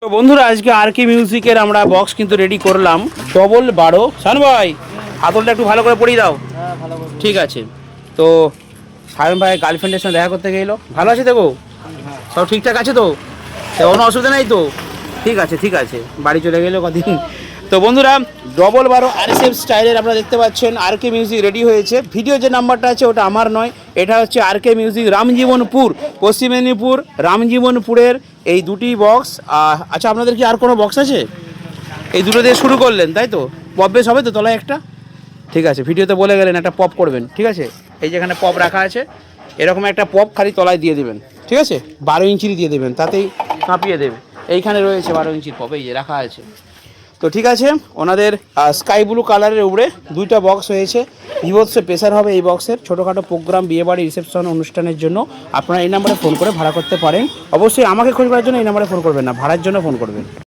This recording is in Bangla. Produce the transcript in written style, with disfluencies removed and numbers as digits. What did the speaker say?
তো বন্ধুরা আজকে আর কে মিউজিকের আমরা বক্স কিন্তু রেডি করলাম ডবল 12। সায়ন ভাই হাতলটা একটু ভালো করে পড়িয়ে দাও। ঠিক আছে। তো সায়ন ভাই গার্লফ্রেন্ডের সঙ্গে দেখা করতে গেলো, ভালো আছে দেখো? সব ঠিকঠাক আছে তো? কোনো অসুবিধা নেই তো? ঠিক আছে ঠিক আছে, বাড়ি চলে গেলো কদিন। তো বন্ধুরা ডবল 12 RSF স্টাইলের আপনারা দেখতে পাচ্ছেন আর কে মিউজিক রেডি হয়েছে। ভিডিও যে নাম্বারটা আছে ওটা আমার নয়, এটা হচ্ছে আর কে মিউজিক রামজীবনপুর, পশ্চিম মেদিনীপুর রামজীবনপুরের এই দুটি বক্স। আচ্ছা আপনাদের কি আর কোনো বক্স আছে? এই দুটো দিয়ে শুরু করলেন তাই তো? পপ বেশ হবে তো তলায় একটা? ঠিক আছে, ভিডিওতে বলে গেলেন একটা পপ করবেন, ঠিক আছে? এই যেখানে পপ রাখা আছে এরকম একটা পপ খালি তলায় দিয়ে দেবেন, ঠিক আছে? 12 ইঞ্চির দিয়ে দেবেন, তাতেই কাঁপিয়ে দেবে। এইখানে রয়েছে 12 ইঞ্চির পপ, এই যে রাখা আছে। তো ঠিক আছে, ওনাদের স্কাই ব্লু কালারের উপরে দুইটা বক্স হয়েছে। বিভৎস প্রেসার হবে এই বক্সের। ছোটোখাটো প্রোগ্রাম, বিয়েবাড়ি, রিসেপশন অনুষ্ঠানের জন্য আপনারা এই নাম্বারে ফোন করে ভাড়া করতে পারেন। অবশ্যই আমাকে খোঁজ করার জন্য এই নাম্বারে ফোন করবেন না, ভাড়ার জন্য ফোন করবেন।